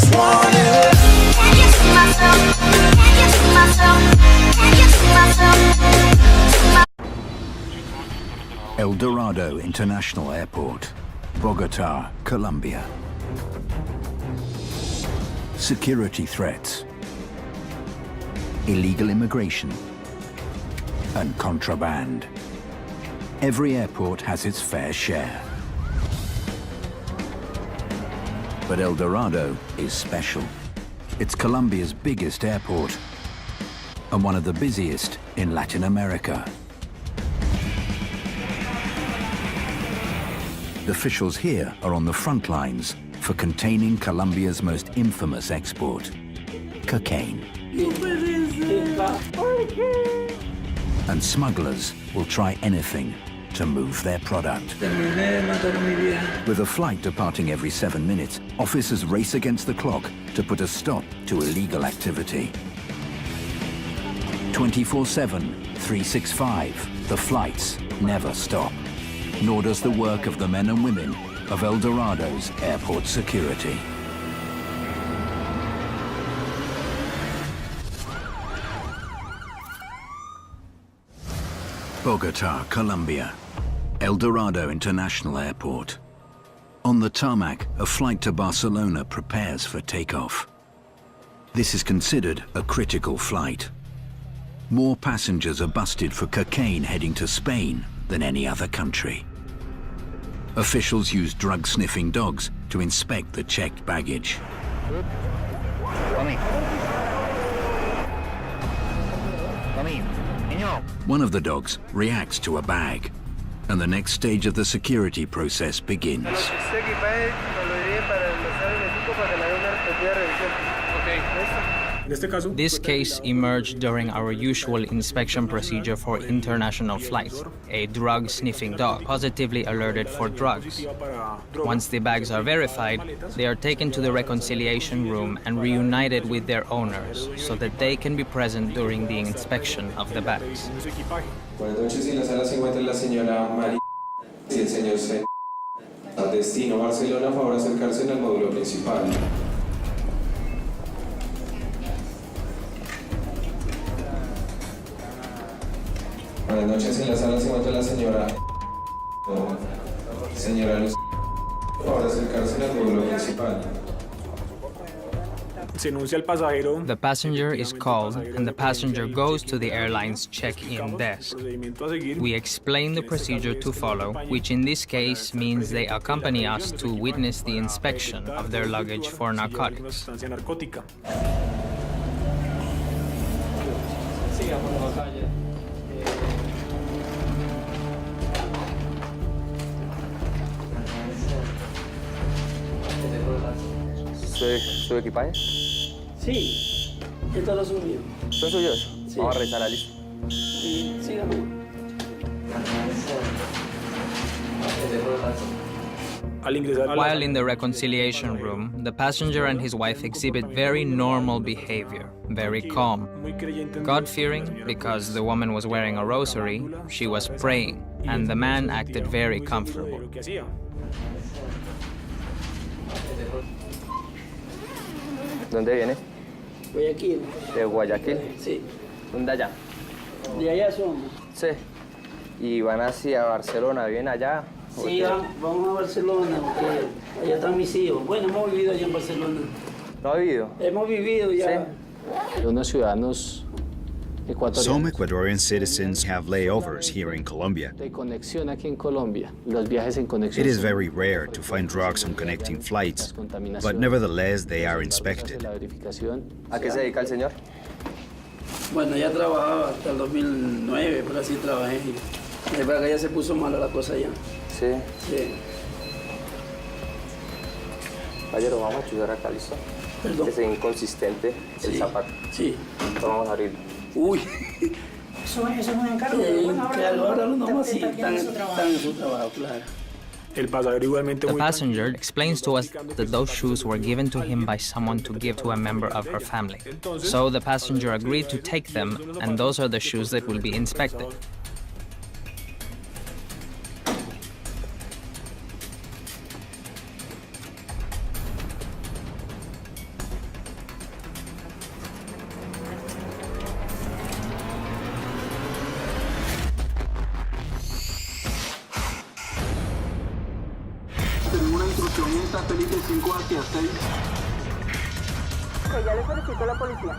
just want it. Can you see myself? Can you see myself? Can you see myself? El Dorado International Airport, Bogota, Colombia. Security threats, illegal immigration, and contraband. Every airport has its fair share. But El Dorado is special. It's Colombia's biggest airport and one of the busiest in Latin America. The officials here are on the front lines for containing Colombia's most infamous export, cocaine. And smugglers will try anything to move their product. With a flight departing every 7 minutes, officers race against the clock to put a stop to illegal activity. 24/7, 365, the flights never stop. Nor does the work of the men and women of El Dorado's airport security. Bogota, Colombia. El Dorado International Airport. On the tarmac, a flight to Barcelona prepares for takeoff. This is considered a critical flight. More passengers are busted for cocaine heading to Spain than any other country. Officials use drug-sniffing dogs to inspect the checked baggage. One of the dogs reacts to a bag, and the next stage of the security process begins. This case emerged during our usual inspection procedure for international flights. A drug-sniffing dog positively alerted for drugs. Once the bags are verified, they are taken to the reconciliation room and reunited with their owners so that they can be present during the inspection of the bags. Buenas noches, en la sala se encuentra la señora Mari y el señor C. Al destino Barcelona, favor acercarse en el módulo principal. Buenas noches, en la sala se encuentra la señora señora Luz. Favor acercarse en el módulo principal. The passenger is called and the passenger goes to the airline's check-in desk. We explain the procedure to follow, which in this case means they accompany us to witness the inspection of their luggage for narcotics. ¿Su equipaje? Sí, estos los son míos. ¿Son suyos? Sí. Vamos a revisar la lista. Y síganme. While in the reconciliation room, the passenger and his wife exhibit very normal behavior, very calm. God-fearing, because the woman was wearing a rosary, she was praying, and the man acted very comfortable. ¿Dónde viene? Guayaquil. ¿De Guayaquil? Sí. ¿Dónde allá? De allá somos. Sí. ¿Y van hacia Barcelona? ¿Viven allá? Sí, vamos a Barcelona, porque allá están mis hijos. Bueno, hemos vivido allá en Barcelona. ¿No ha vivido? Hemos vivido ya. Sí. Unos ciudadanos ecuatorianos. Some Ecuadorian citizens have layovers here in Colombia. De conexión aquí en Colombia. Los viajes en conexión. It is very rare to find drugs on connecting flights, but nevertheless they are inspected. ¿A qué se dedica el señor? Bueno, ya trabajaba hasta el 2009, pero así trabajé. De verdad que ya se puso mala la cosa ya. Sí. Sí. Caballero, vamos a chuzar acá, ¿listo? Perdón. Es inconsistente el zapato. Sí. Entonces vamos a abrirlo. Uy. Eso es un encargo. Ahora no más así, están en su trabajo, claro. The passenger explains to us that those shoes were given to him by someone to give to a member of her family. So the passenger agreed to take them, and those are the shoes that will be inspected. 5 aquí, hasta ahí. Ya le solicito a la policía.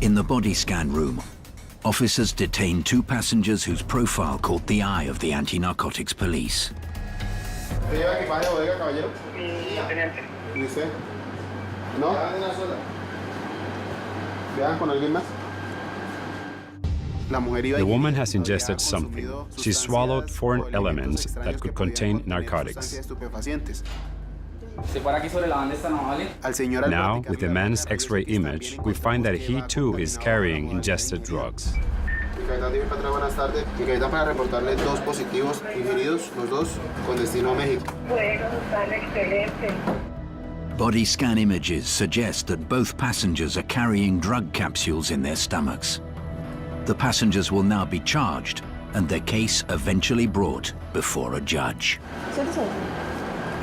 In the body scan room, officers detain 2 passengers whose profile caught the eye of the anti-narcotics police. ¿Lleva equipaje de bodega, caballero? Teniente. ¿Y usted? ¿No? ¿Vean con alguien más? The woman has ingested something. She swallowed foreign elements that could contain narcotics. Now, with the man's X-ray image, we find that he too is carrying ingested drugs. Buenas tardes. Mi capitán, para reportarle 2 positivos ingeridos, los 2 con destino a México. Bueno, están excelentes. Body scan images suggest that both passengers are carrying drug capsules in their stomachs. The passengers will now be charged and their case eventually brought before a judge.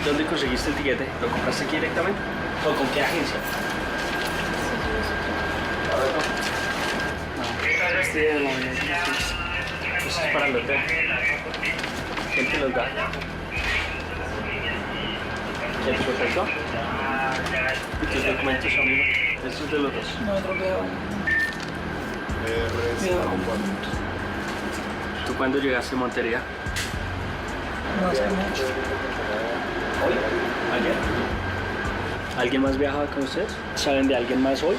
¿Dónde conseguiste el tiquete? ¿Lo compraste aquí directamente? ¿O con qué agencia? Pues es para el hotel. ¿Quién te los da? ¿Quién te los da? ¿Y tus documentos, amigo? ¿Estos de los dos? No, otro queda ¿Tú cuándo llegaste a Montería? no hace mucho. ¿Hoy? ¿Ayer? ¿Alguien más viajaba con ustedes? ¿Saben de alguien más hoy?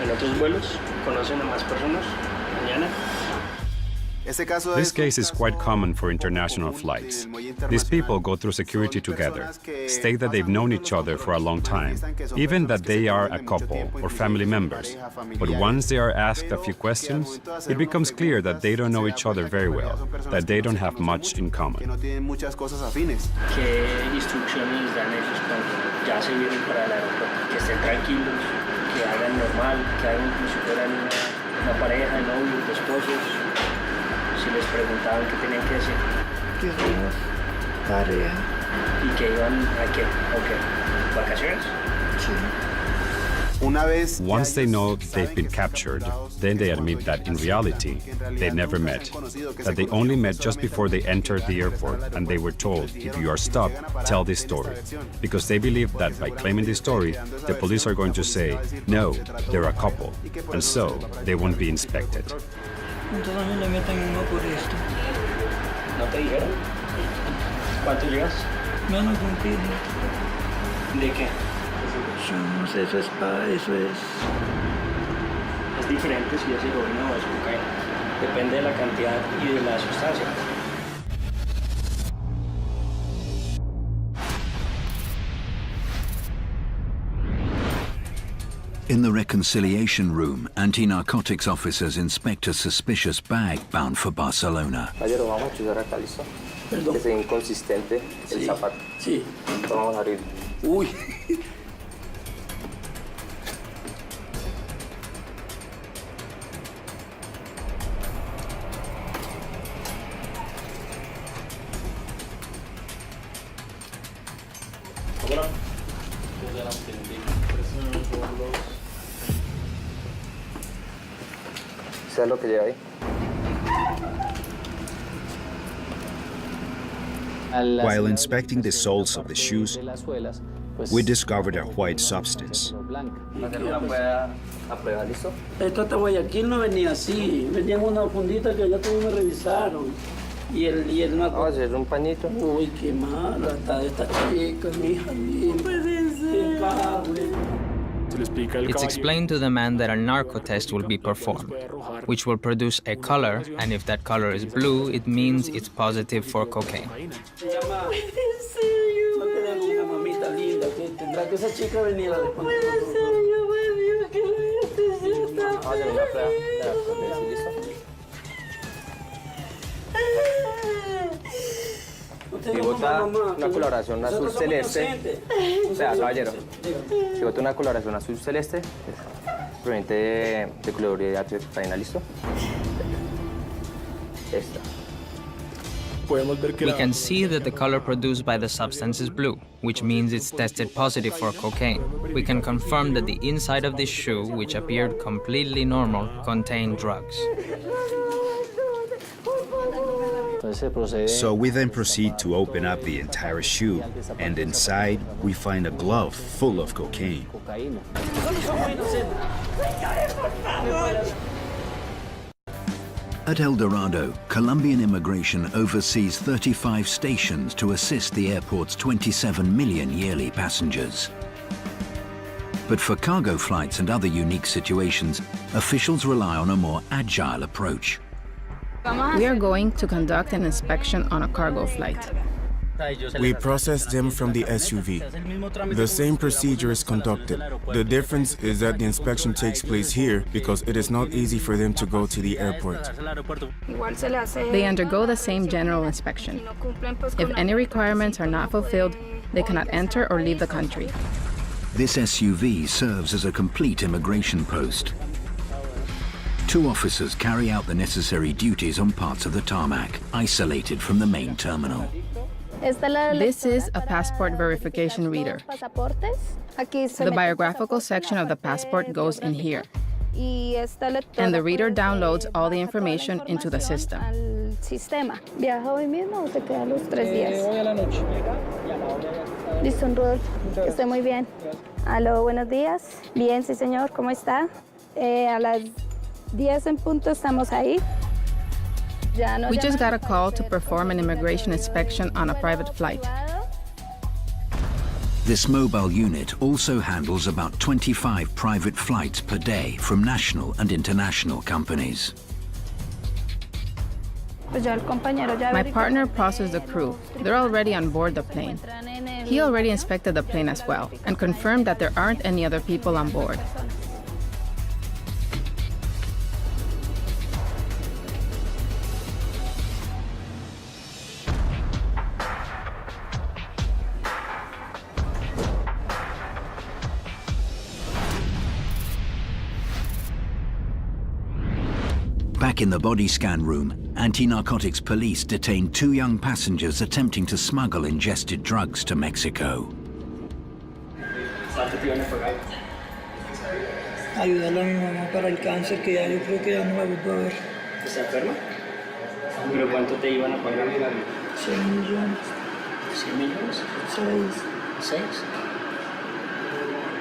¿En otros vuelos? ¿Conocen a más personas? ¿Mañana? This case is quite common for international flights. These people go through security together, state that they've known each other for a long time, even that they are a couple or family members. But once they are asked a few questions, it becomes clear that they don't know each other very well, that they don't have much in common. ¿Qué instrucciones les dan ellos cuando ya se vienen para el aeropuerto? Que estén tranquilos, que hagan normal, que hagan como si fueran una pareja, novios, esposos. Si les preguntaban qué tenían que decir. Que somos pareja. ¿Y que iban a qué? ¿O qué? ¿Vacaciones? Sí. Once they know they've been captured, then they admit that in reality, they never met. That they only met just before they entered the airport and they were told, if you are stopped, tell this story. Because they believe that by claiming this story, the police are going to say, no, they're a couple, and so they won't be inspected. Entonces a mí le meten uno por esto. ¿No te dijeron? ¿Cuánto llegas? Menos de un kilo. ¿De qué? Yo no sé, eso es Es diferente si es heroína o es cocaína. Depende de la cantidad y de la sustancia. In the reconciliation room, anti-narcotics officers inspect a suspicious bag bound for Barcelona. Caballero, vamos a chuzar acá, ¿listo? Perdón. Que sea inconsistente el zapato. Sí. Vamos a abrir. Uy. ¿Sabes lo que lleva ahí? While inspecting the soles of the shoes, we discovered a white substance. Hacer una prueba a prueba, ¿listo? Esto hasta Guayaquil no venía así. Venía en una fundita que ya también me revisaron. Y el Vamos a hacer un pañito. Uy, qué mala está esta chica, mi hija linda. Qué padre. It's explained to the man that a narco test will be performed, which will produce a color, and if that color is blue, it means it's positive for cocaine. Si vota una coloración azul celeste, o sea, caballero, si vota una coloración azul celeste, proveniente de cloruro de cocaína, ¿listo? Esta. We can see that the color produced by the substance is blue, which means it's tested positive for cocaine. We can confirm that the inside of this shoe, which appeared completely normal, contained drugs. So we then proceed to open up the entire shoe, and inside we find a glove full of cocaine. At El Dorado, Colombian immigration oversees 35 stations to assist the airport's 27 million yearly passengers. But for cargo flights and other unique situations, officials rely on a more agile approach. We are going to conduct an inspection on a cargo flight. We process them from the SUV. The same procedure is conducted. The difference is that the inspection takes place here because it is not easy for them to go to the airport. They undergo the same general inspection. If any requirements are not fulfilled, they cannot enter or leave the country. This SUV serves as a complete immigration post. 2 officers carry out the necessary duties on parts of the tarmac, isolated from the main terminal. This is a passport verification reader. The biographical section of the passport goes in here, and the reader downloads all the information into the system. Listo, Rodolfo. Estoy muy bien. Aló, buenos días. Bien, sí, señor. ¿Cómo está? A las 10 en punto estamos ahí. We just got a call to perform an immigration inspection on a private flight. This mobile unit also handles about 25 private flights per day from national and international companies. My partner processed the crew. They're already on board the plane. He already inspected the plane as well and confirmed that there aren't any other people on board. Back in the body scan room, anti-narcotics police detained 2 young passengers attempting to smuggle ingested drugs to Mexico. Ayudarle a mi mamá para el cáncer, que ya yo creo que ya no la vuelvo a ver. ¿Está enferma? ¿Pero cuánto te iban a pagar? 6 millones. ¿6 millones? 6. ¿6?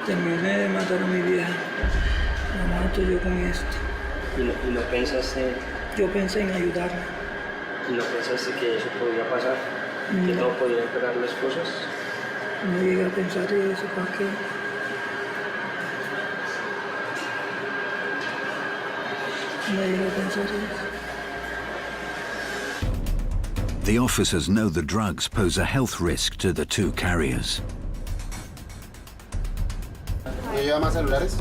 Terminé de matar a mi vieja. Me mato yo con esto. ¿Y no pensaste? Yo pensé en ayudarla. ¿Y no pensaste que eso podía pasar? ¿Que no podía esperar las cosas? No llegué a pensar eso, ¿para qué? No llegué a pensar eso. The officers know the drugs pose a health risk to the 2 carriers. ¿Lleva más celulares?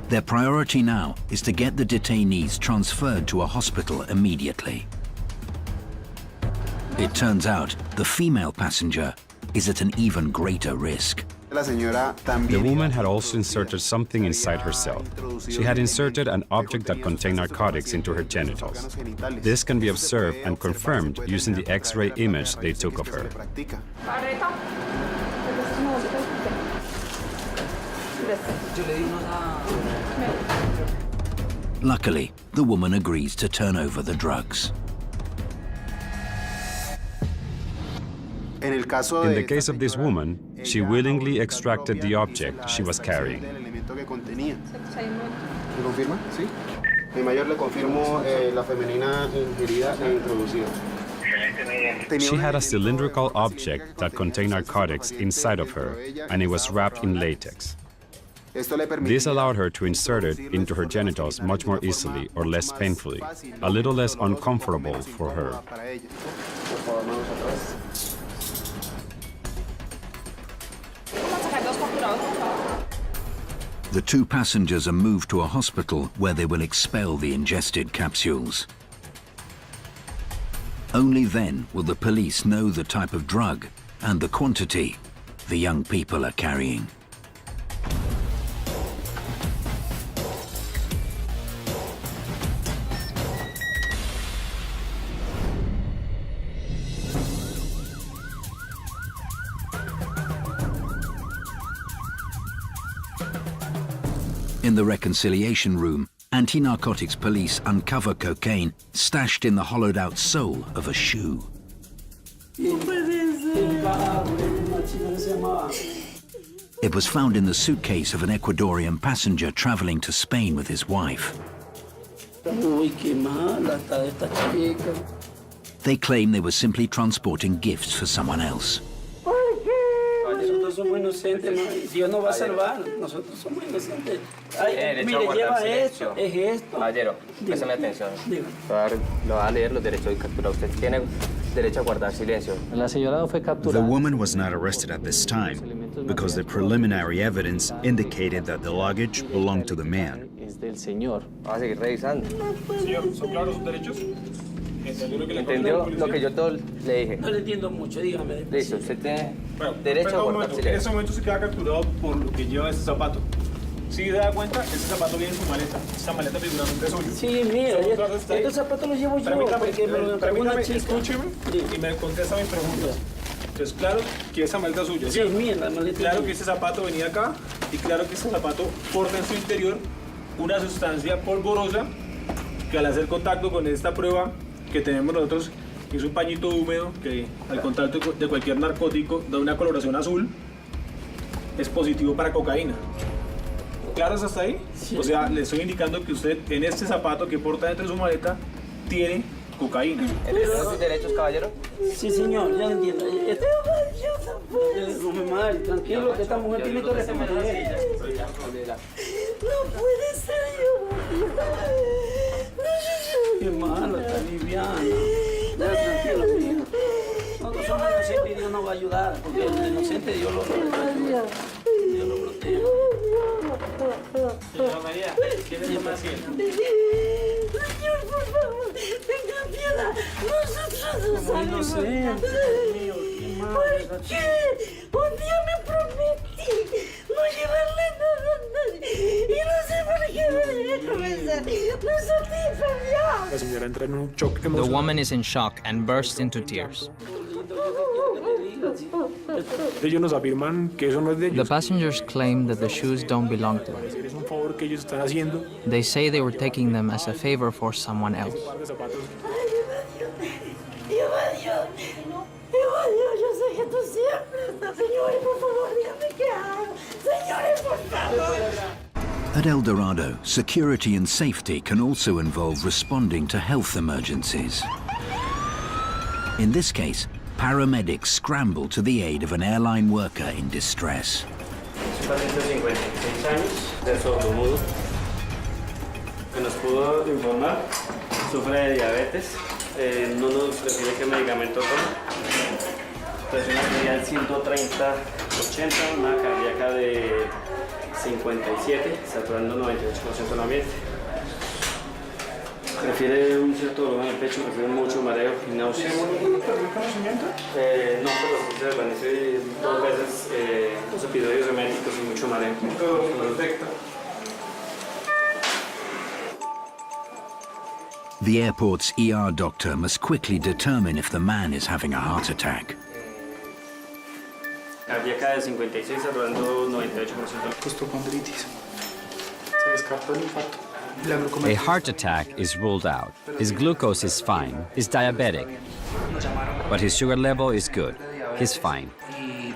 Their priority now is to get the detainees transferred to a hospital immediately. It turns out the female passenger is at an even greater risk. The woman had also inserted something inside herself. She had inserted an object that contained narcotics into her genitals. This can be observed and confirmed using the X-ray image they took of her. Luckily, the woman agrees to turn over the drugs. In the case of this woman, she willingly extracted the object she was carrying. ¿Confirma? Sí. Mi mayor le confirmo la femenina ingerida e introducida. She had a cylindrical object that contained narcotics inside of her, and it was wrapped in latex. This allowed her to insert it into her genitals much more easily or less painfully, a little less uncomfortable for her. The 2 passengers are moved to a hospital where they will expel the ingested capsules. Only then will the police know the type of drug and the quantity the young people are carrying. In the reconciliation room, anti-narcotics police uncover cocaine stashed in the hollowed-out sole of a shoe. It was found in the suitcase of an Ecuadorian passenger traveling to Spain with his wife. They claim they were simply transporting gifts for someone else. Nosotros somos inocentes, Dios nos va a salvar, nosotros somos inocentes. Ay, mire, lleva esto, es esto. Caballero, préstame atención. Le voy a leer los derechos de captura. Usted tiene derecho a guardar silencio. La señora no fue capturada. The woman was not arrested at this time because the preliminary evidence indicated that the luggage belonged to the man. Es del señor. Vamos a seguir revisando. Señor, ¿son claros sus derechos? ¿Entendió lo que yo todo le dije? No le entiendo mucho, dígame. Listo, usted tiene derecho a guardar silencio. En ese momento se queda capturado por lo que lleva ese zapato. Si se da cuenta, ese zapato viene en su maleta. Esa maleta figuramente es suya. Sí, mira, estos zapatos los llevo yo. Permítame, escúcheme y me contesta mis preguntas. Entonces, claro que esa maleta es suya. Sí, es mía, la maleta. Claro que ese zapato venía acá y claro que ese zapato porta en su interior una sustancia polvorosa que al hacer contacto con esta prueba que tenemos nosotros, que es un pañito húmedo que al contacto de cualquier narcótico da una coloración azul, es positivo para cocaína. ¿Claros hasta ahí? Sí. O sea, le estoy indicando que usted en este zapato que porta dentro de su maleta tiene cocaína. ¿Entiende sus derechos, caballero? Sí, señor, ya lo entiendo. No me mal, tranquilo, que esta mujer tiene que responder. No puede ser yo. Qué malo, está liviana. Tranquilo, amigo. Nosotros somos inocentes y Dios nos va a ayudar, porque el inocente Dios lo protege. Dios lo protege. Señora María, ¿quién es el paciente? Señor, por favor, tenga piedad. Nosotros no sabemos. ¿Por qué? Un día me prometí no llevarle nada a nadie. Y no sé por qué me voy a comenzar. No satisfacción. La señora entra en un shock emocional. The woman is in shock and bursts into tears. Ellos nos afirman que eso no es de ellos. The passengers claim that the shoes don't belong to them. Es un favor que ellos están haciendo. They say they were taking them as a favor for someone else. Yo sé que tú siempre estás, señores, por favor, dígame qué hago. Señores, por favor. At El Dorado, security and safety can also involve responding to health emergencies. In this case, paramedics scramble to the aid of an airline worker in distress. Es un paciente de 56 años, de sordomudo, que nos pudo informar, sufre de diabetes, no nos prefiere qué medicamento toma. Presión arterial 130/80, una cardíaca de 57, saturando 98% el ambiente. Prefiere un cierto dolor en el pecho, prefiere mucho mareo y náuseas. ¿Conocimiento? No, pero se desvanece 2 veces, 2 episodios eméticos y mucho mareo. Perfecto. The airport's ER doctor must quickly determine if the man is having a heart attack. Cardíaca de 56, saturando 98%. Costocondritis. Se descartó el infarto. A heart attack is ruled out. His glucose is fine. He's diabetic. But his sugar level is good. He's fine.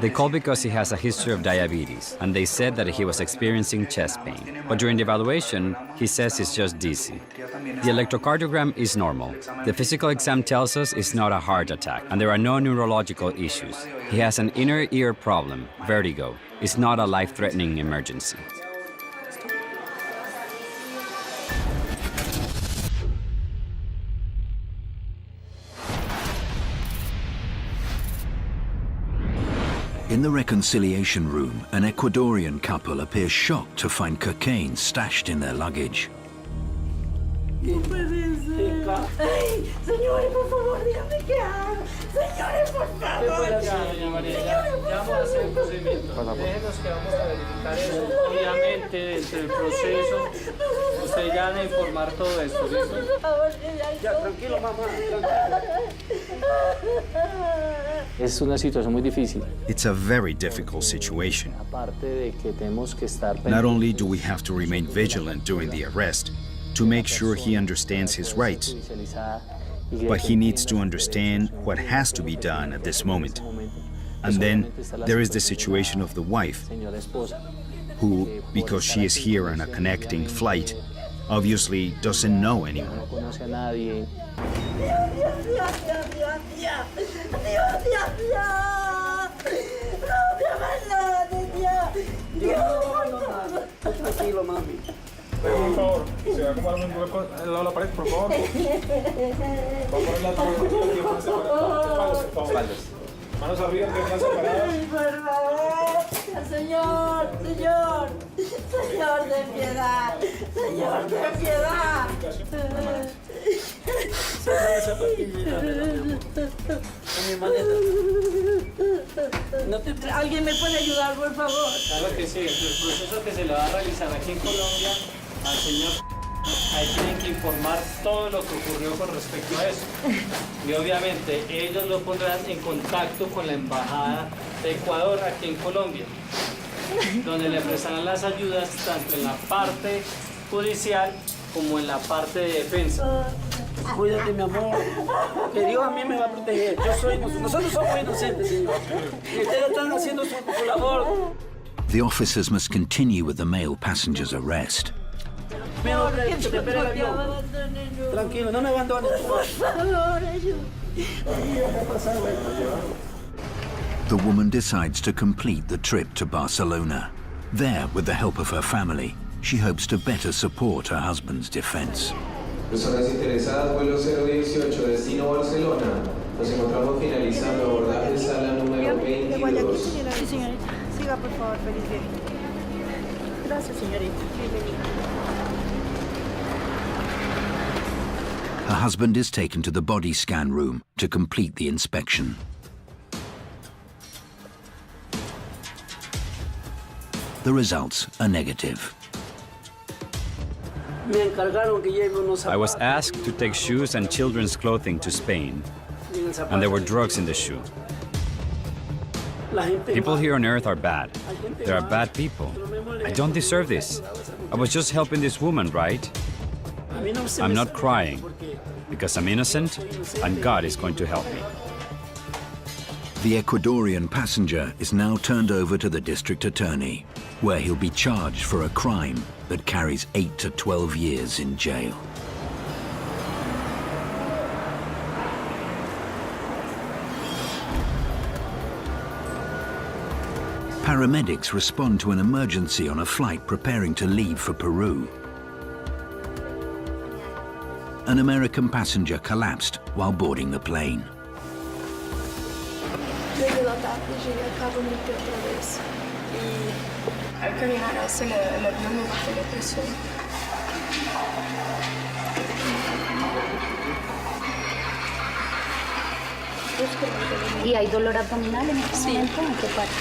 They called because he has a history of diabetes, and they said that he was experiencing chest pain. But during the evaluation, he says it's just dizzy. The electrocardiogram is normal. The physical exam tells us it's not a heart attack, and there are no neurological issues. He has an inner ear problem, vertigo. It's not a life-threatening emergency. In the reconciliation room, an Ecuadorian couple appears shocked to find cocaine stashed in their luggage. No puede ser. Ay, señores, por favor, díganme qué hago. Señores, por favor. Doña María, ya vamos a hacer el procedimiento. Déjenos que vamos a verificar eso. Obviamente, dentro del proceso, usted ya va a informar todo esto, ¿listo? Ya, tranquilo, mamá. Es una situación muy difícil. It's a very difficult situation. Aparte de que tenemos que estar Not only do we have to remain vigilant during the arrest to make sure he understands his rights, but he needs to understand what has to be done at this moment. And then there is the situation of the wife, who, because she is here on a connecting flight, obviously doesn't know anyone. Tranquilo, mami. Por favor, se va a acomodar un hueco al lado de la pared, por favor. Va a poner la tabla aquí, por favor. Manos arriba, piernas separadas. Por favor, señor, señor, señor, ten piedad, señor, ten piedad. ¿Alguien me puede ayudar, por favor? Claro que sí, el proceso que se le va a realizar aquí en Colombia al señor, ahí tienen que informar todo lo que ocurrió con respecto a eso. Y obviamente ellos lo pondrán en contacto con la Embajada de Ecuador aquí en Colombia, donde le prestarán las ayudas tanto en la parte judicial como en la parte de defensa. Cuídate, mi amor, que Dios a mí me va a proteger. Nosotros somos inocentes, señor. Y ustedes están haciendo su labor. The officers must continue with the male passenger's arrest. Tranquilo, no me abandones. Por favor, The woman decides to complete the trip to Barcelona. There, with the help of her family, she hopes to better support her husband's defense. Personas interesadas, vuelo 018, destino Barcelona. Nos encontramos finalizando abordaje sala número 22. Sí, señorita. Siga, por favor, feliz viaje. Gracias, señorita. Her husband is taken to the body scan room to complete the inspection. The results are negative. I was asked to take shoes and children's clothing to Spain, and there were drugs in the shoe. People here on Earth are bad. There are bad people. I don't deserve this. I was just helping this woman, right? I'm not crying, because I'm innocent, and God is going to help me. The Ecuadorian passenger is now turned over to the district attorney, where he'll be charged for a crime that carries 8 to 12 years in jail. Paramedics respond to an emergency on a flight preparing to leave for Peru. An American passenger collapsed while boarding the plane. Desde la tarde llegué acá dormité otra vez y al caminar hacia el avión me bajó la presión. ¿Y hay dolor abdominal en este momento? ¿En qué parte?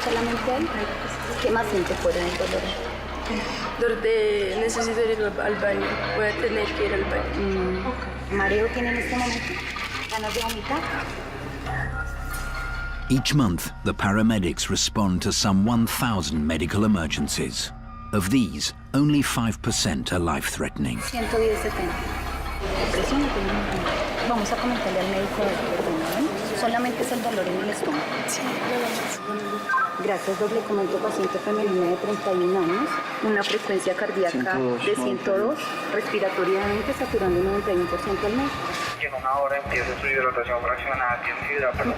¿Solamente ahí? ¿Qué más siente fuera del dolor? Dolor de necesito ir al baño. Voy a tener que ir al baño. ¿Mareo tiene en este momento? ¿Ganas de vomitar? Each month, the paramedics respond to some 1,000 medical emergencies. Of these, only 5% are life-threatening. 110/70. Presión no tiene ninguna. Vamos a comentarle al médico de perdón, ¿eh? Solamente es el dolor en el estómago. Sí, Gracias, doble comento paciente femenina de 31 años, una frecuencia cardíaca de 102, respiratoriamente saturando 91% al mes. Y en una hora empieza su hidratación fraccionada, tiene hidrátalos.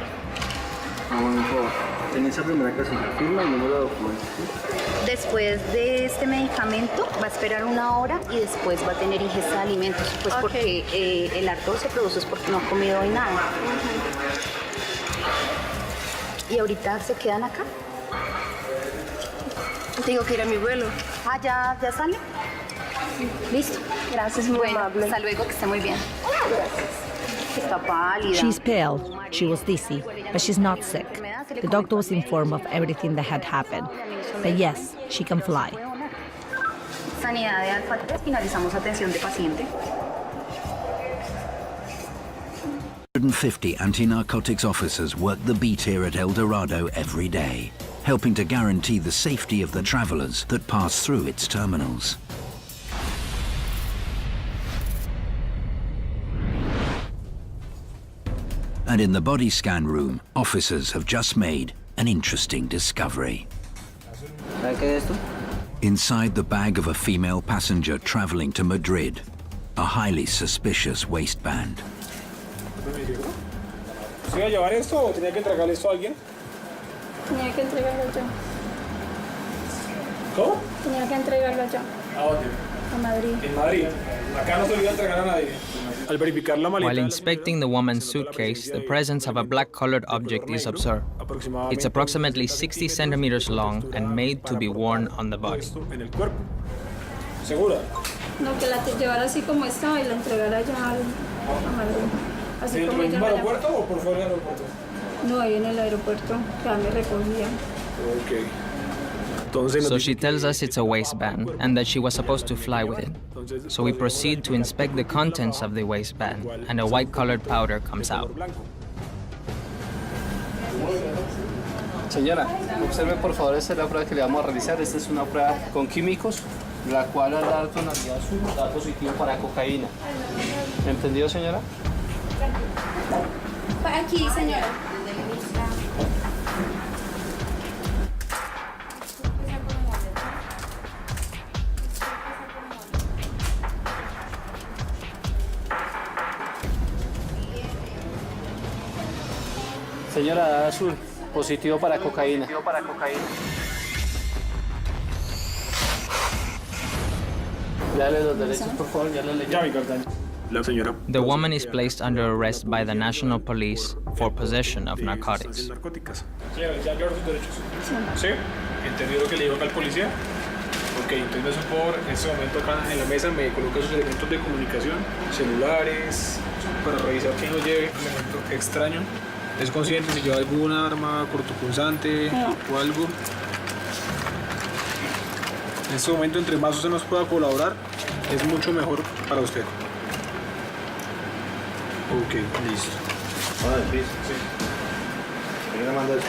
En esa primera casilla, firma el número de documentos. Después de este medicamento va a esperar 1 hora y después va a tener ingesta de alimentos, pues porque el ardor se produce es porque no ha comido hoy nada. ¿Y ahorita se quedan acá? Tengo que ir a mi vuelo. Ah, ¿ya sale? Listo. Gracias, muy amable. Hasta luego, que esté muy bien. Gracias. Está pálida. She's pale. She was dizzy, but she's not sick. The doctor was informed of everything that had happened. But yes, she can fly. Sanidad de Alfa 3, finalizamos atención de paciente. 150 anti-narcotics officers work the beat here at El Dorado every day, helping to guarantee the safety of the travelers that pass through its terminals. And in the body scan room, officers have just made an interesting discovery. Inside the bag of a female passenger traveling to Madrid, a highly suspicious waistband. ¿Se iba a llevar esto o tenía que entregarle esto a alguien? Tenía que entregarlo yo. ¿Cómo? Tenía que entregarlo yo. ¿A dónde? A Madrid. En Madrid. Acá no se lo iba a entregar a nadie. Al verificar la maleta. While inspecting the woman's suitcase, the presence of a black-colored object is observed. It's approximately 60 centimeters long and made to be worn on the body. En el cuerpo. ¿Segura? No, que la llevara así como estaba y la entregara ya a Madrid. Así ¿Dentro como del ella mismo me la... aeropuerto o por fuera del aeropuerto? No, ahí en el aeropuerto, ya me recogía. Ok. So she tells us it's a waistband and that she was supposed to fly with it. So we proceed to inspect the contents of the waistband, and a white-colored powder comes out. Señora, observe por favor, esta es la prueba que le vamos a realizar. Esta es una prueba con químicos, la cual al dar tonalidad azul da positivo para cocaína. ¿Entendido, señora? Aquí, señora. Señora, da azul, positivo para cocaína. Dale los derechos, por favor, ya le Ya, mi cartón. La señora. The woman is placed under arrest by the National Police for possession of narcotics. Señora, ¿ya aclaró sus derechos? Sí. ¿Entendió lo que le dijo acá al policía? Ok, entonces me hace un favor, en este momento acá en la mesa me coloca sus elementos de comunicación, celulares, para revisar que no lleve elemento extraño. ¿Es consciente si lleva alguna arma cortopunzante o algo? En este momento, entre más usted nos pueda colaborar, es mucho mejor para usted. Ok, listo. Hola, el piso. Sí. ¿Quién le manda eso?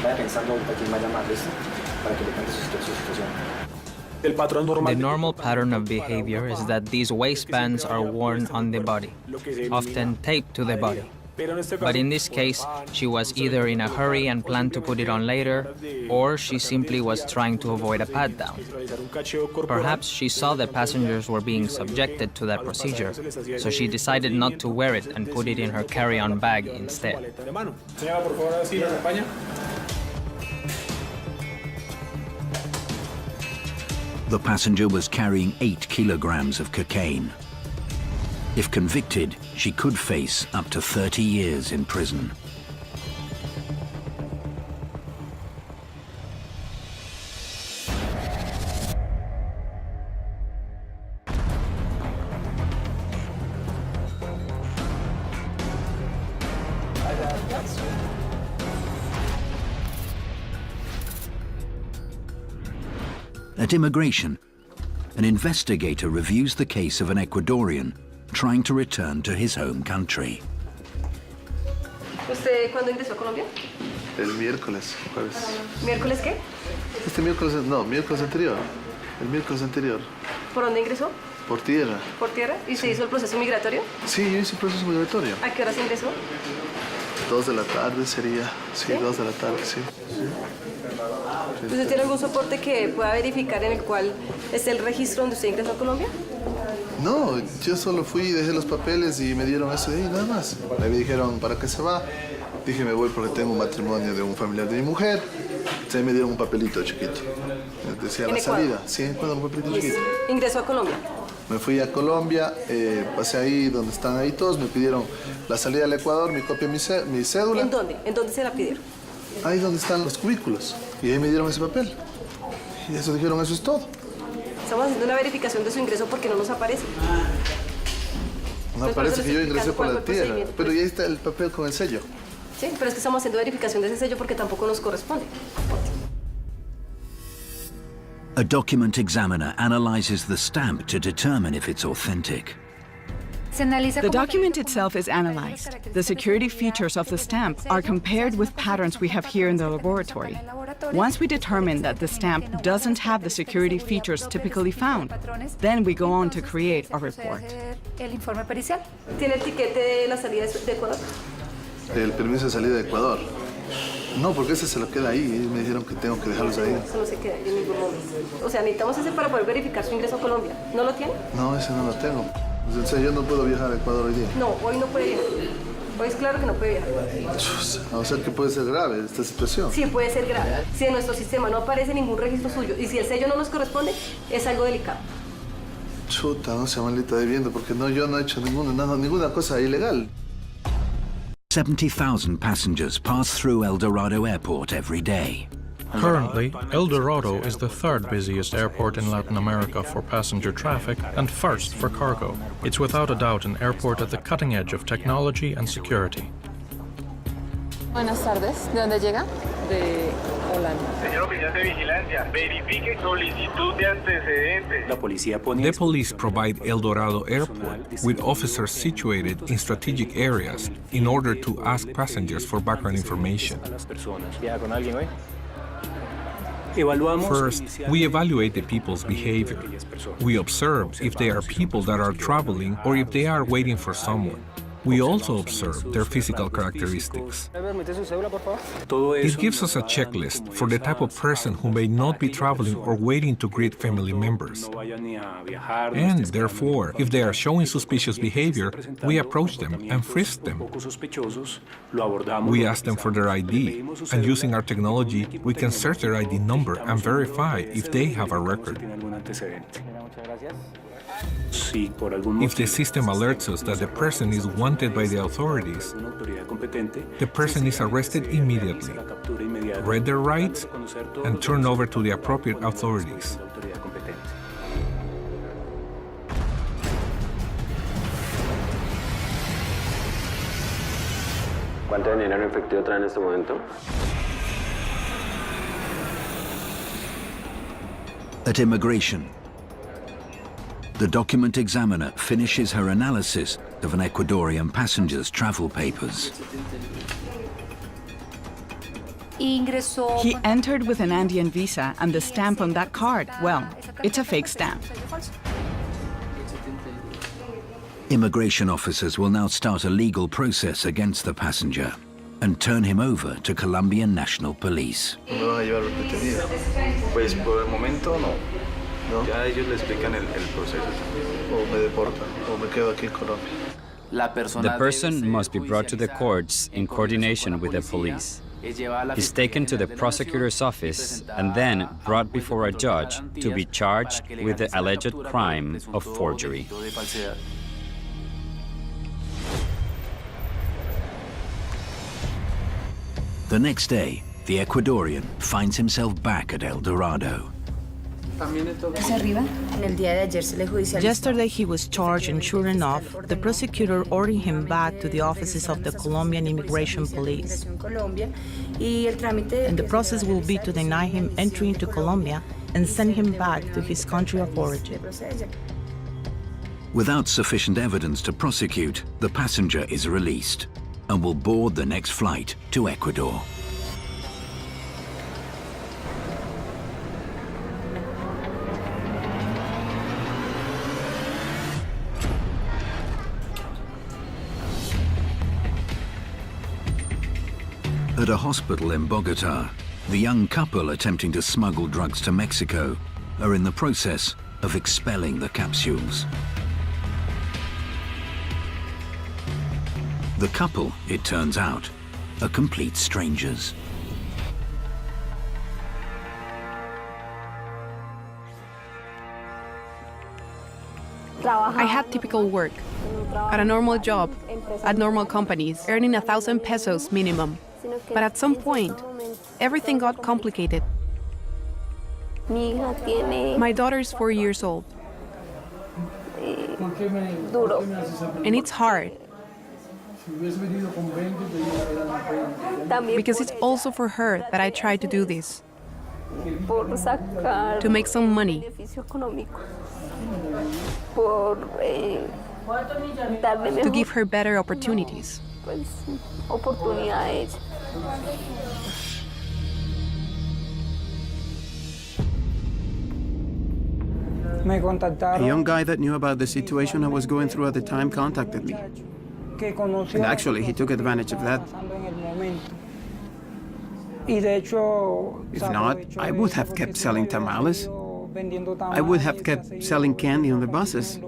Vaya pensando ahorita quién va a llamar, ¿listo? Para que le cuente su situación. The normal pattern of behavior is that these waistbands are worn on the body, often taped to the body. But in this case, she was either in a hurry and planned to put it on later, or she simply was trying to avoid a pat-down. Perhaps she saw that passengers were being subjected to that procedure, so she decided not to wear it and put it in her carry-on bag instead. The passenger was carrying 8 kilograms of cocaine. If convicted, she could face up to 30 years in prison. At immigration, an investigator reviews the case of an Ecuadorian trying to return to his home country. ¿Usted cuándo ingresó a Colombia? El miércoles, jueves. ¿Miércoles qué? Este miércoles, no, miércoles anterior. El miércoles anterior. ¿Por dónde ingresó? Por tierra. ¿Por tierra? ¿Y se hizo el proceso migratorio? Sí, yo hice el proceso migratorio. ¿A qué hora se ingresó? 2 de la tarde sería. Sí, 2 de la tarde, sí. ¿Usted tiene algún soporte que pueda verificar en el cual esté el registro donde usted ingresó a Colombia? No, yo solo fui y dejé los papeles y me dieron eso de ahí, nada más. Me dijeron, ¿para qué se va? Dije, me voy porque tengo un matrimonio de un familiar de mi mujer. Entonces me dieron un papelito chiquito. Decía la salida. Sí, un papelito chiquito. ¿Ingresó a Colombia? Me fui a Colombia, pasé ahí donde están ahí todos, me pidieron la salida al Ecuador, mi copia, mi cédula. ¿En dónde? ¿En dónde se la pidieron? ahí donde están los cubículos. Y ahí me dieron ese papel. Y eso dijeron, eso es todo. Estamos haciendo una verificación de su ingreso porque no nos aparece. No aparece que yo ingresé por la tierra, pero ya está el papel con el sello. Sí, pero es que estamos haciendo verificación de ese sello porque tampoco nos corresponde. A document examiner analyzes the stamp to determine if it's authentic. The document itself is analyzed. The security features of the stamp are compared with patterns we have here in the laboratory. Once we determine that the stamp doesn't have the security features typically found, then we go on to create a report. ¿Tiene el tiquete de la salida de Ecuador? El permiso de salida de Ecuador. No, porque ese se lo queda ahí. Me dijeron que tengo que dejarlos ahí. Eso no se queda en ningún momento. O sea, necesitamos ese para poder verificar su ingreso a Colombia. ¿No lo tiene? No, ese no lo tengo. O sea, yo no puedo viajar a Ecuador hoy día. No, hoy no puede viajar. Hoy es claro que no puede viajar. O sea, que puede ser grave esta situación. Sí, puede ser grave. Si en nuestro sistema no aparece ningún registro suyo y si el sello no nos corresponde, es algo delicado. Chuta, no sea maldita debiendo, porque no, yo no he hecho ninguna cosa ilegal. 70,000 passengers pass through El Dorado Airport every day. Currently, El Dorado is the third busiest airport in Latin America for passenger traffic and first for cargo. It's without a doubt an airport at the cutting edge of technology and security. Buenas tardes. ¿De dónde llega? De Holanda. Señor oficial de vigilancia, verifique solicitud de antecedentes. The police provide El Dorado Airport with officers situated in strategic areas in order to ask passengers for background information. First, we evaluate the people's behavior. We observe if they are people that are traveling or if they are waiting for someone. We also observe their physical characteristics. It gives us a checklist for the type of person who may not be traveling or waiting to greet family members. And therefore, if they are showing suspicious behavior, we approach them and frisk them. We ask them for their ID, and using our technology, we can search their ID number and verify if they have a record. If the system alerts us that the person is wanted by the authorities, the person is arrested immediately, read their rights, and turned over to the appropriate authorities. ¿Cuánto dinero en efectivo trae en este momento? At immigration, the document examiner finishes her analysis of an Ecuadorian passenger's travel papers. He entered with an Andean visa, and the stamp on that card, well, it's a fake stamp. Immigration officers will now start a legal process against the passenger and turn him over to Colombian National Police. ¿Me van a llevar detenido? Pues por el momento no. Ya ellos le explican el proceso. O me deportan, o me quedo aquí en Colombia. The person must be brought to the courts in coordination with the police. He's taken to the prosecutor's office and then brought before a judge to be charged with the alleged crime of forgery. The next day, the Ecuadorian finds himself back at El Dorado. Yesterday he was charged, and sure enough, the prosecutor ordered him back to the offices of the Colombian Immigration Police. And the process will be to deny him entry into Colombia and send him back to his country of origin. Without sufficient evidence to prosecute, the passenger is released and will board the next flight to Ecuador. At a hospital in Bogota, the young couple attempting to smuggle drugs to Mexico are in the process of expelling the capsules. The couple, it turns out, are complete strangers. I had typical work, at a normal job, at normal companies, earning 1,000 pesos minimum. But at some point, everything got complicated. My daughter is 4 years old. And it's hard. Because it's also for her that I try to do this. To make some money. To give her better opportunities. A young guy that knew about the situation I was going through at the time contacted me. And actually, he took advantage of that. If not, I would have kept selling tamales. I would have kept selling candy on the buses.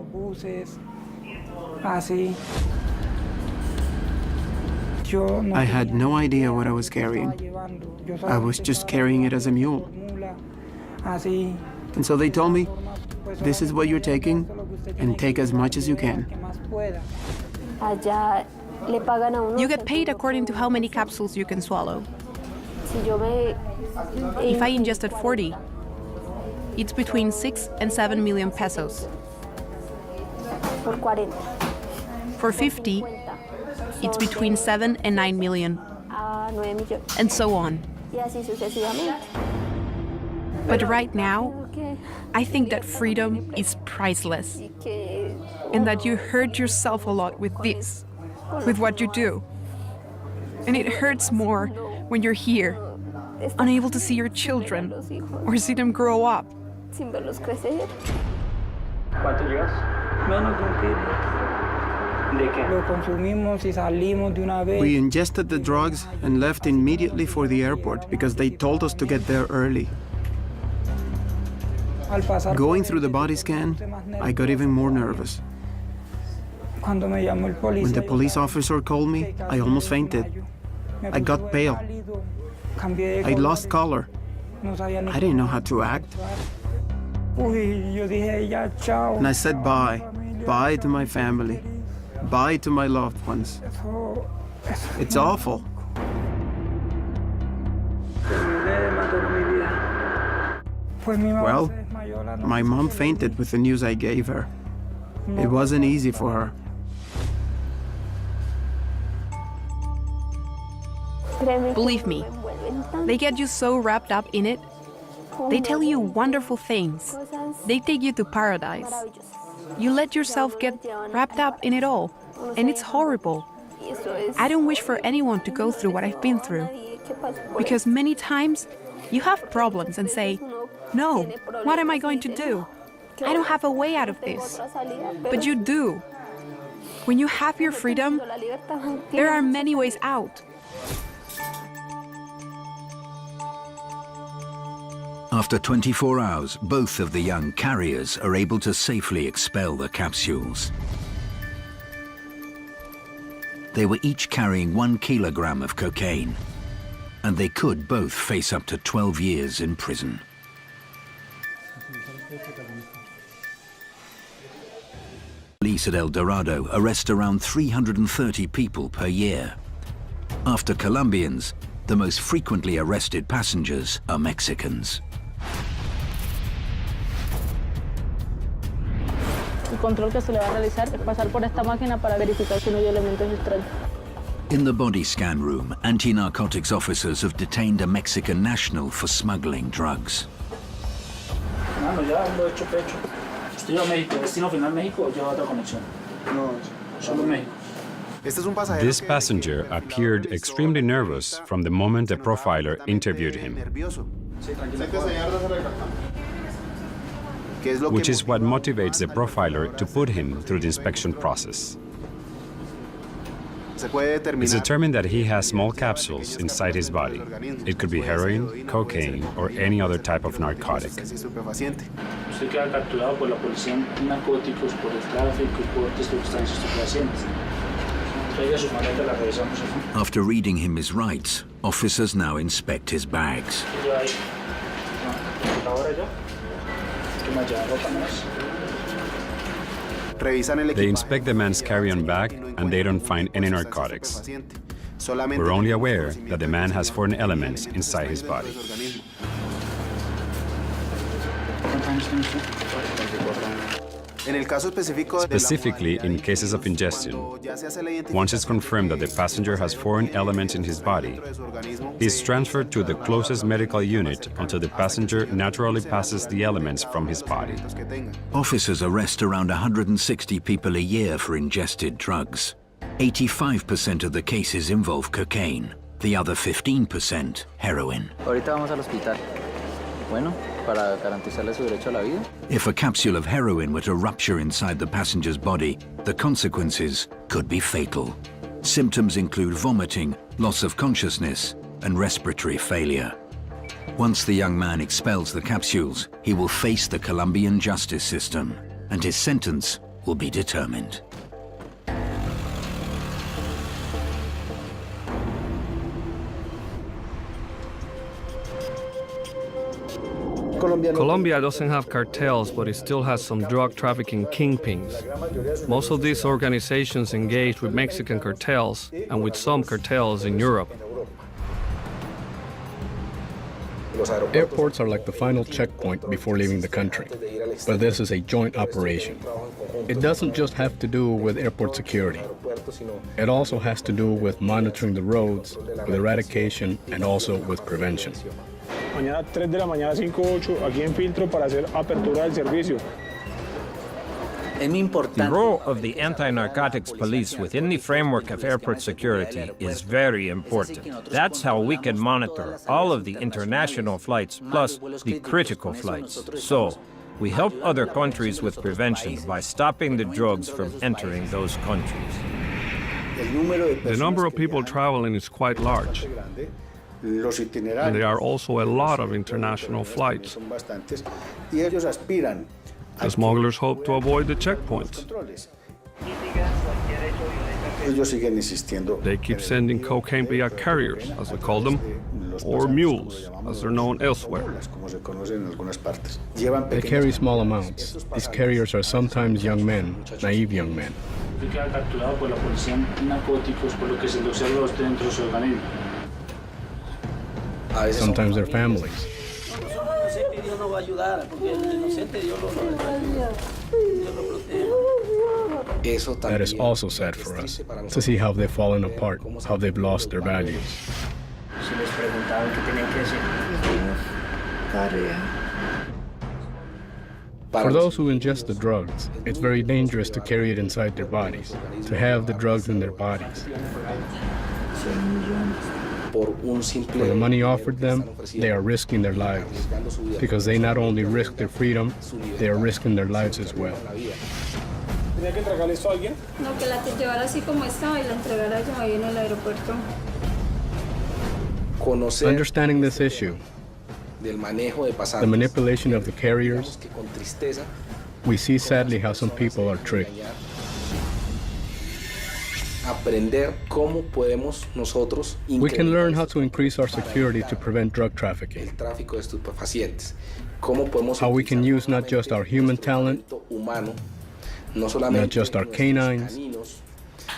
I had no idea what I was carrying. I was just carrying it as a mule. And so they told me, this is what you're taking, and take as much as you can. You get paid according to how many capsules you can swallow. If I ingested 40, it's between 6 and 7 million pesos. For 50, it's between 7 and 9 million. And so on. But right now, I think that freedom is priceless. And that you hurt yourself a lot with this, with what you do. And it hurts more when you're here, unable to see your children or see them grow up. We ingested the drugs and left immediately for the airport because they told us to get there early. Going through the body scan, I got even more nervous. When the police officer called me, I almost fainted. I got pale. I lost color. I didn't know how to act. And I said bye. Bye to my family. Bye to my loved ones. It's awful. Well, my mom fainted with the news I gave her. It wasn't easy for her. Believe me, they get you so wrapped up in it. They tell you wonderful things. They take you to paradise. You let yourself get wrapped up in it all, and it's horrible. I don't wish for anyone to go through what I've been through, because many times you have problems and say, no, what am I going to do? I don't have a way out of this. But you do. When you have your freedom, there are many ways out. After 24 hours, both of the young carriers are able to safely expel the capsules. They were each carrying 1 kilogram of cocaine, and they could both face up to 12 years in prison. Police at El Dorado arrest around 330 people per year. After Colombians, the most frequently arrested passengers are Mexicans. In the body scan room, anti-narcotics officers have detained a Mexican national for smuggling drugs. This passenger appeared extremely nervous from the moment the profiler interviewed him, which is what motivates the profiler to put him through the inspection process. It's determined that he has small capsules inside his body. It could be heroin, cocaine, or any other type of narcotic. After reading him his rights, officers now inspect his bags. They inspect the man's carry-on bag and they don't find any narcotics. We're only aware that the man has foreign elements inside his body. Specifically, in cases of ingestion, once it's confirmed that the passenger has foreign elements in his body, he is transferred to the closest medical unit until the passenger naturally passes the elements from his body. Officers arrest around 160 people a year for ingested drugs. 85% of the cases involve cocaine, the other 15% heroin. Ahorita vamos al hospital. Bueno, para garantizarle su derecho a la vida. If a capsule of heroin were to rupture inside the passenger's body, the consequences could be fatal. Symptoms include vomiting, loss of consciousness, and respiratory failure. Once the young man expels the capsules, he will face the Colombian justice system, and his sentence will be determined. Colombia doesn't have cartels, but it still has some drug trafficking kingpins. Most of these organizations engage with Mexican cartels and with some cartels in Europe. Airports are like the final checkpoint before leaving the country, but this is a joint operation. It doesn't just have to do with airport security. It also has to do with monitoring the roads, with eradication, and also with prevention. Mañana 3 de la mañana, 5:08, aquí en Filtro para hacer apertura del servicio. The role of the anti-narcotics police within the framework of airport security is very important. That's how we can monitor all of the international flights plus the critical flights. So, we help other countries with prevention by stopping the drugs from entering those countries. The number of people traveling is quite large. And there are also a lot of international flights. The smugglers hope to avoid the checkpoints. They keep sending cocaine via carriers, as we call them, or mules, as they're known elsewhere. They carry small amounts. These carriers are sometimes young men, naive young men. Sometimes they're families. That is also sad for us, to see how they've fallen apart, how they've lost their values. For those who ingest the drugs, it's very dangerous to carry it inside their bodies, to have the drugs in their bodies. For the money offered them, they are risking their lives, because they not only risk their freedom, they are risking their lives as well. ¿Tenía que entregarle esto a alguien? No, que la llevara así como estaba y la entregara yo ahí en el aeropuerto. Understanding this issue, the manipulation of the carriers, we see sadly how some people are tricked. We can learn how to increase our security to prevent drug trafficking. How we can use not just our human talent, not just our canines,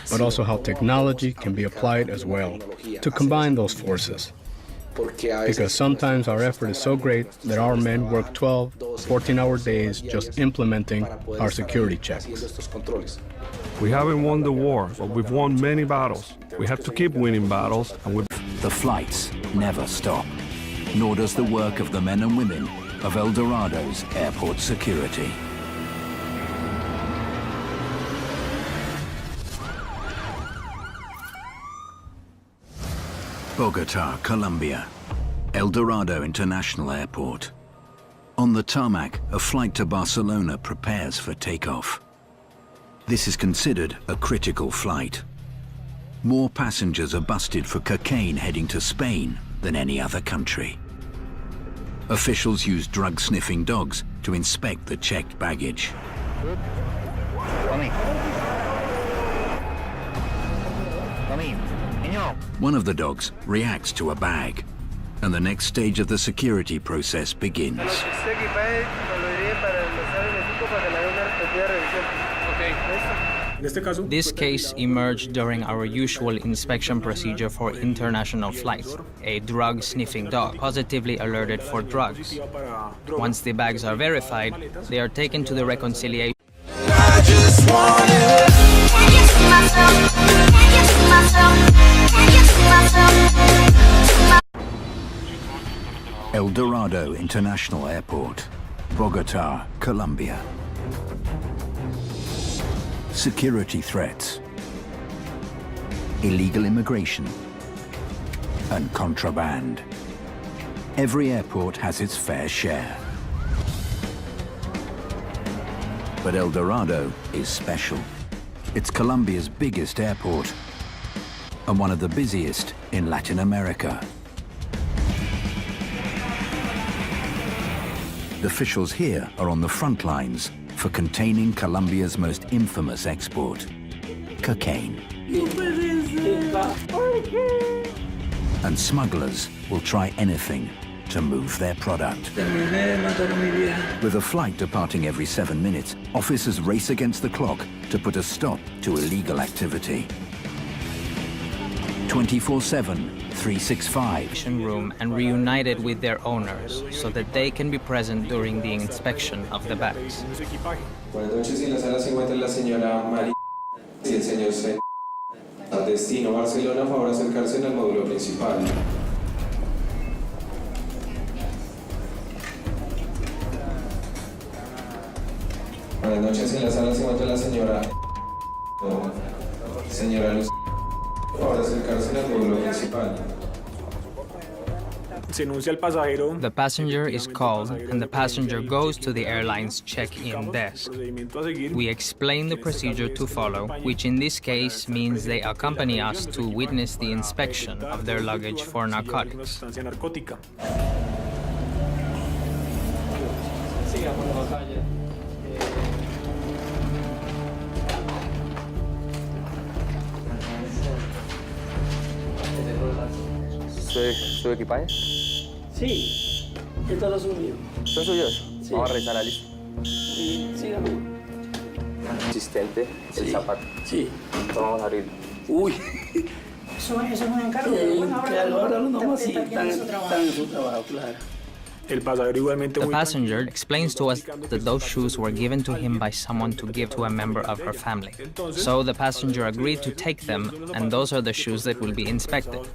but also how technology can be applied as well to combine those forces. Because sometimes our effort is so great that our men work 12, 14-hour days just implementing our security checks. We haven't won the war, but we've won many battles. We have to keep winning battles, and the flights never stop, nor does the work of the men and women of El Dorado's airport security. Bogota, Colombia. El Dorado International Airport. On the tarmac, a flight to Barcelona prepares for takeoff. This is considered a critical flight. More passengers are busted for cocaine heading to Spain than any other country. Officials use drug-sniffing dogs to inspect the checked baggage. One of the dogs reacts to a bag, and the next stage of the security process begins. This case emerged during our usual inspection procedure for international flights. A drug-sniffing dog positively alerted for drugs. Once the bags are verified, they are taken to the reconciliation. El Dorado International Airport, Bogota, Colombia. Security threats, illegal immigration, and contraband. Every airport has its fair share. But El Dorado is special. It's Colombia's biggest airport and one of the busiest in Latin America. The officials here are on the front lines for containing Colombia's most infamous export, cocaine. And smugglers will try anything to move their product. With a flight departing every 7 minutes, officers race against the clock to put a stop to illegal activity. 24/7, 365. Room and reunited with their owners so that they can be present during the inspection of the bags. Buenas noches, en la sala se encuentra la señora María y el señor C. Al destino Barcelona, favor acercarse en el módulo principal. Buenas noches, en la sala se encuentra la señora Luz. Favor acercarse en el módulo principal. The passenger is called and the passenger goes to the airline's check-in desk. We explain the procedure to follow, which in this case means they accompany us to witness the inspection of their luggage for narcotics. ¿Su equipaje? Sí, estos los son míos. ¿Son suyos? Sí. Vamos a revisar la lista. Y sígame. Asistente, el zapato. Sí. Vamos a abrirlo. Uy. Eso es un encargo. Ahora no más así, están en su trabajo, claro. The passenger explains to us that those shoes were given to him by someone to give to a member of her family. So the passenger agreed to take them, and those are the shoes that will be inspected.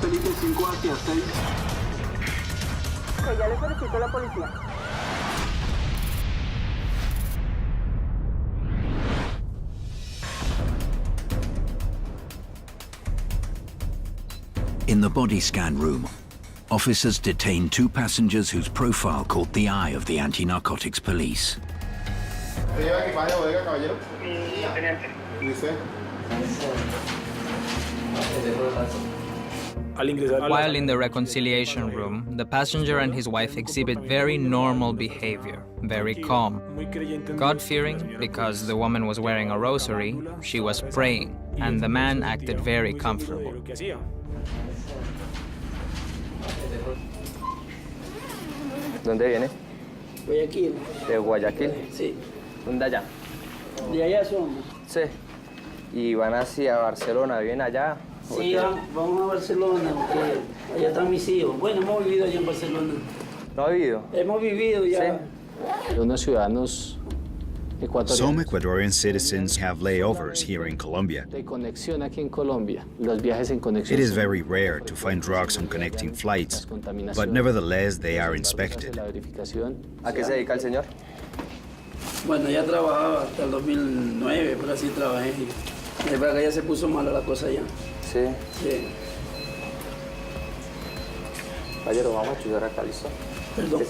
Felipe 5 hacia 6. Ok, ya le solicito a la policía. In the body scan room, officers detain 2 passengers whose profile caught the eye of the anti-narcotics police. While in the reconciliation room, the passenger and his wife exhibit very normal behavior, very calm. God-fearing, because the woman was wearing a rosary, she was praying, and the man acted very comfortable. ¿Dónde viene? Guayaquil. ¿De Guayaquil? Sí. ¿Dónde allá? De allá somos. Sí. ¿Y van hacia Barcelona? ¿Viven allá? Sí, vamos a Barcelona, porque allá están mis hijos. Bueno, hemos vivido allá en Barcelona. ¿No ha vivido? Hemos vivido ya. Sí. Unos ciudadanos Some Ecuadorian citizens have layovers here in Colombia. De conexión aquí en Colombia. Los viajes en conexión. It is very rare to find drugs on connecting flights, but nevertheless they are inspected. ¿A qué se dedica el señor? Bueno, ya trabajaba hasta el 2009, pero así trabajé. De verdad que ya se puso mala la cosa ya. Sí. Sí. Caballero, vamos a estudiar acá, ¿listo? Perdón.